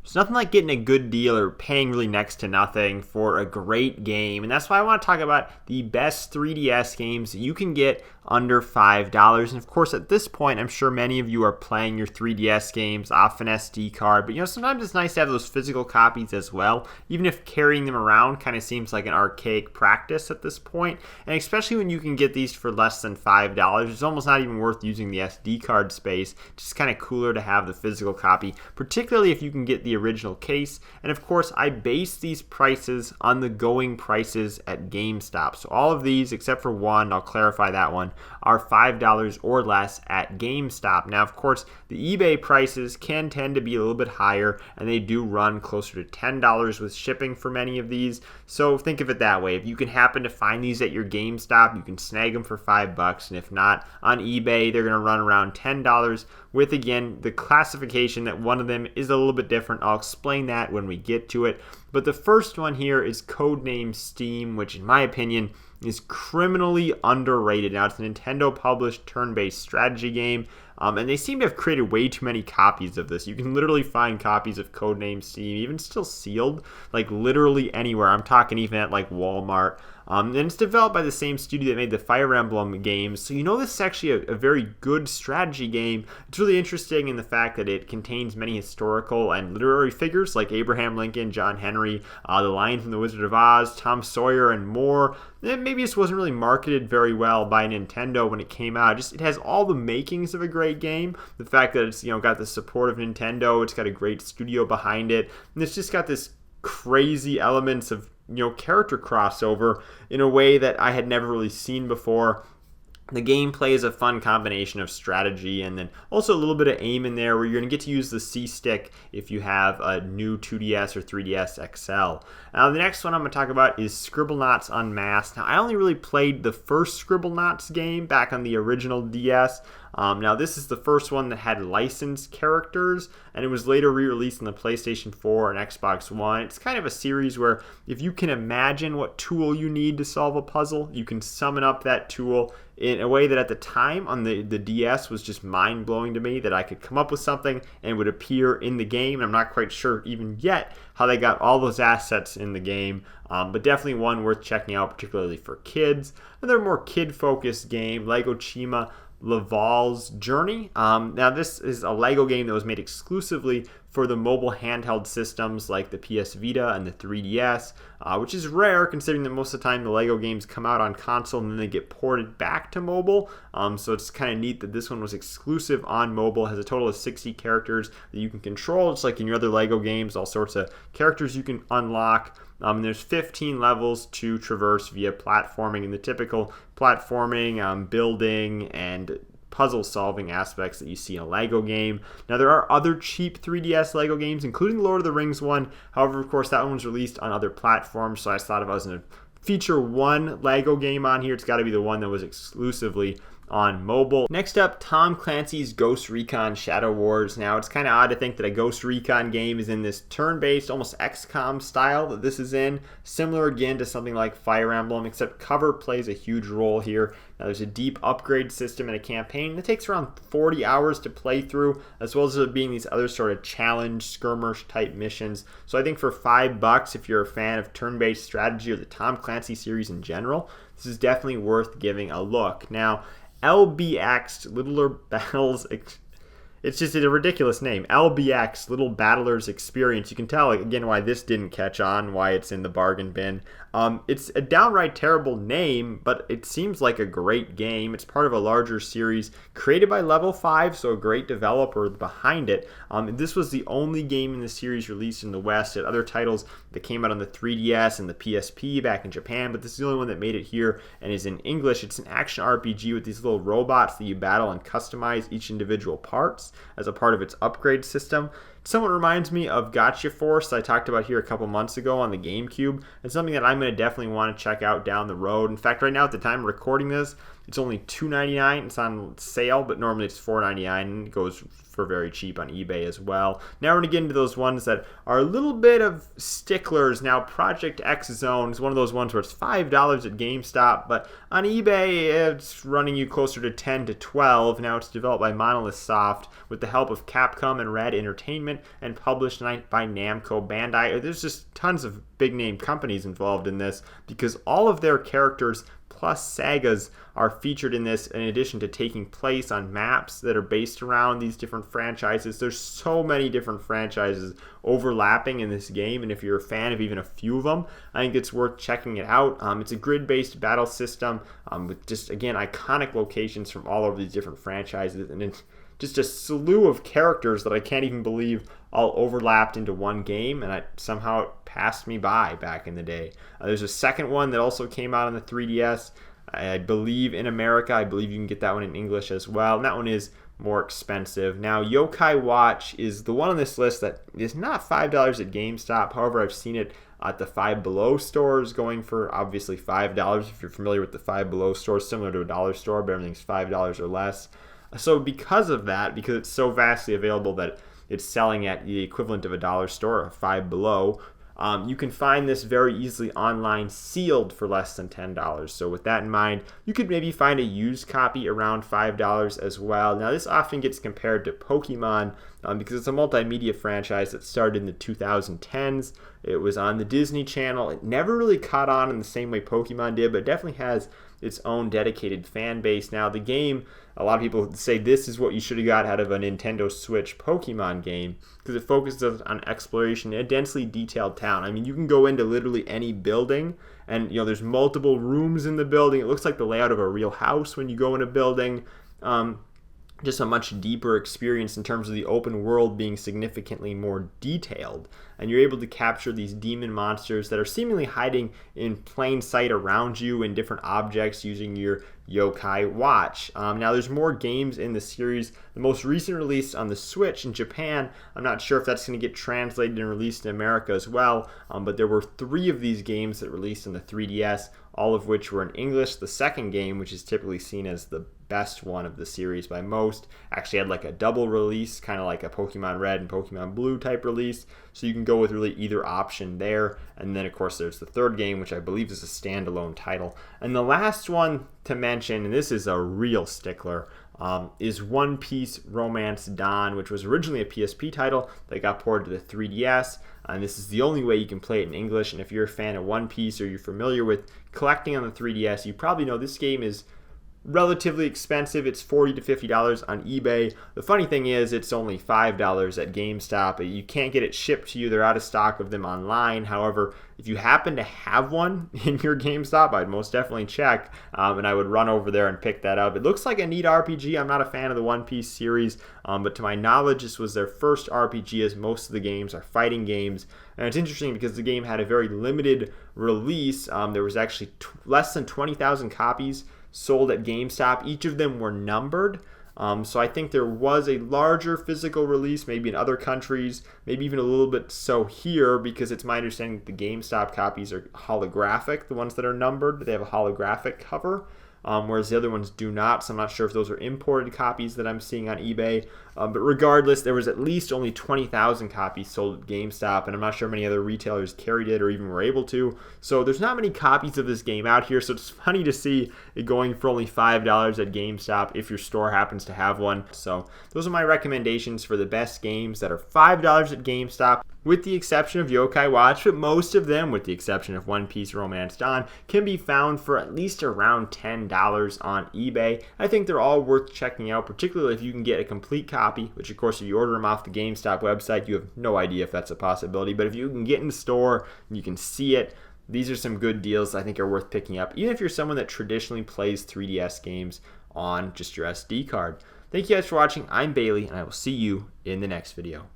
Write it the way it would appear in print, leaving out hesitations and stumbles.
There's nothing like getting a good deal or paying really next to nothing for a great game, and that's why I want to talk about the best 3DS games that you can get under $5. And of course, at this point, I'm sure many of you are playing your 3DS games off an SD card, but sometimes it's nice to have those physical copies as well, even if carrying them around kind of seems like an archaic practice at this point. And especially when you can get these for less than $5, it's almost not even worth using the SD card space. It's just kind of cooler to have the physical copy, particularly if you can get the original case. And of course, I base these prices on the going prices at GameStop. So all of these, except for one, I'll clarify that one, are $5 or less at GameStop. Now, of course, the eBay prices can tend to be a little bit higher, and they do run closer to $10 with shipping for many of these. So think of it that way. If you can happen to find these at your GameStop, you can snag them for $5, and if not, on eBay, they're going to run around $10 with, again, the classification that one of them is a little bit different. I'll explain that when we get to it. But the first one here is codenamed S.T.E.A.M, which in my opinion is criminally underrated. Now, it's a Nintendo-published turn-based strategy game, and they seem to have created way too many copies of this. You can literally find copies of codenamed S.T.E.A.M, even still sealed, like literally anywhere. I'm talking even at like Walmart. And it's developed by the same studio that made the Fire Emblem games, so this is actually a very good strategy game. It's really interesting in the fact that it contains many historical and literary figures like Abraham Lincoln, John Henry, the Lion from the Wizard of Oz, Tom Sawyer, and more. And maybe this wasn't really marketed very well by Nintendo when it came out. It has all the makings of a great game. The fact that it's got the support of Nintendo, it's got a great studio behind it, and it's just got this crazy elements of character crossover in a way that I had never really seen before. The gameplay is a fun combination of strategy and then also a little bit of aim in there, where you're going to get to use the C-Stick if you have a new 2DS or 3DS XL. Now, the next one I'm going to talk about is Scribblenauts Unmasked. Now, I only really played the first Scribblenauts game back on the original DS. Now, this is the first one that had licensed characters, and it was later re-released on the PlayStation 4 and Xbox One. It's kind of a series where if you can imagine what tool you need to solve a puzzle, you can summon up that tool in a way that at the time on the DS was just mind-blowing to me, that I could come up with something and it would appear in the game. I'm not quite sure even yet how they got all those assets in the game, but definitely one worth checking out, particularly for kids. Another more kid-focused game, Lego Chima Laval's Journey. Now, this is a Lego game that was made exclusively for the mobile handheld systems like the PS Vita and the 3DS, which is rare considering that most of the time the Lego games come out on console and then they get ported back to mobile. So it's kind of neat that this one was exclusive on mobile. It has a total of 60 characters that you can control, just like in your other Lego games, all sorts of characters you can unlock. And there's 15 levels to traverse via platforming, and the typical platforming, building, and puzzle solving aspects that you see in a Lego game. Now, there are other cheap 3DS Lego games, including Lord of the Rings one. However, of course, that one was released on other platforms, so I thought if I was going to feature one Lego game on here, it's got to be the one that was exclusively on mobile. Next up, Tom Clancy's Ghost Recon Shadow Wars. Now, it's kind of odd to think that a Ghost Recon game is in this turn-based, almost XCOM style that this is in. Similar again to something like Fire Emblem, except cover plays a huge role here. Now, there's a deep upgrade system and a campaign that takes around 40 hours to play through, as well as there being these other sort of challenge, skirmish type missions. So I think for $5, if you're a fan of turn-based strategy or the Tom Clancy series in general, this is definitely worth giving a look. Now, LBX, Littler Battles, it's just a ridiculous name. LBX, Little Battlers Experience. You can tell, again, why this didn't catch on, why it's in the bargain bin. It's a downright terrible name, but it seems like a great game. It's part of a larger series created by Level 5, so a great developer behind it. This was the only game in the series released in the West. It had other titles that came out on the 3DS and the PSP back in Japan, but this is the only one that made it here and is in English. It's an action RPG with these little robots that you battle and customize each individual parts as a part of its upgrade system. Somewhat reminds me of Gotcha Force I talked about here a couple months ago on the GameCube. It's something that I'm going to definitely want to check out down the road. In fact, right now at the time of recording this, it's only $2.99. It's on sale, but normally it's $4.99, and it goes for very cheap on eBay as well. Now we're going to get into those ones that are a little bit of sticklers. Now, Project X Zone is one of those ones where it's $5 at GameStop, but on eBay it's running you closer to $10 to $12. Now, it's developed by Monolith Soft with the help of Capcom and Red Entertainment. Entertainment and published by Namco Bandai. There's just tons of big name companies involved in this because all of their characters plus sagas are featured in this, in addition to taking place on maps that are based around these different franchises. There's so many different franchises overlapping in this game, and if you're a fan of even a few of them, I think it's worth checking it out. It's a grid-based battle system with just, again, iconic locations from all over these different franchises, and it's just a slew of characters that I can't even believe all overlapped into one game, and somehow it passed me by back in the day. There's a second one that also came out on the 3DS, I believe in America. I believe you can get that one in English as well, and that one is more expensive. Now, Yokai Watch is the one on this list that is not $5 at GameStop. However, I've seen it at the Five Below stores going for obviously $5. If you're familiar with the Five Below stores, similar to a dollar store, but everything's $5 or less. So because of that, because it's so vastly available that it's selling at the equivalent of a dollar store, a Five Below, you can find this very easily online sealed for less than $10. So with that in mind, you could maybe find a used copy around $5 as well. Now this often gets compared to Pokemon because it's a multimedia franchise that started in the 2010s. It was on the Disney Channel. It never really caught on in the same way Pokemon did, but it definitely has its own dedicated fan base. Now the game, a lot of people say this is what you should have got out of a Nintendo Switch Pokemon game because it focuses on exploration in a densely detailed town. I mean, you can go into literally any building and there's multiple rooms in the building. It looks like the layout of a real house when you go in a building. Just a much deeper experience in terms of the open world being significantly more detailed. And you're able to capture these demon monsters that are seemingly hiding in plain sight around you in different objects using your Yokai Watch. Now there's more games in the series. The most recent release on the Switch in Japan, I'm not sure if that's going to get translated and released in America as well, but there were 3 of these games that released on the 3DS, all of which were in English. The second game, which is typically seen as the best one of the series by most, actually had like a double release, kind of like a Pokemon Red and Pokemon Blue type release, so you can go with really either option there. And then of course there's the third game, which I believe is a standalone title. And the last one to mention, and this is a real stickler, is One Piece Romance Dawn, which was originally a PSP title that got ported to the 3DS, and this is the only way you can play it in English. And if you're a fan of One Piece or you're familiar with collecting on the 3DS, you probably know this game is relatively expensive. It's $40 to $50 on eBay. The funny thing is it's only $5 at GameStop. You can't get it shipped to you. They're out of stock of them online. However, if you happen to have one in your GameStop, I'd most definitely check, and I would run over there and pick that up. It looks like a neat RPG. I'm not a fan of the One Piece series, but to my knowledge, this was their first RPG, as most of the games are fighting games. And it's interesting because the game had a very limited release. There was actually less than 20,000 copies sold at GameStop. Each of them were numbered. So I think there was a larger physical release, maybe in other countries, maybe even a little bit so here, because it's my understanding that the GameStop copies are holographic. The ones that are numbered, they have a holographic cover, whereas the other ones do not. So I'm not sure if those are imported copies that I'm seeing on eBay. But regardless, there was at least only 20,000 copies sold at GameStop, and I'm not sure many other retailers carried it or even were able to. So there's not many copies of this game out here, so it's funny to see it going for only $5 at GameStop if your store happens to have one. So those are my recommendations for the best games that are $5 at GameStop, with the exception of Yokai Watch, but most of them, with the exception of One Piece Romance Dawn, can be found for at least around $10 on eBay. I think they're all worth checking out, particularly if you can get a complete copy, which of course if you order them off the GameStop website, you have no idea if that's a possibility, but if you can get in the store and you can see it, these are some good deals I think are worth picking up, even if you're someone that traditionally plays 3DS games on just your SD card. Thank you guys for watching. I'm Bailey, and I will see you in the next video.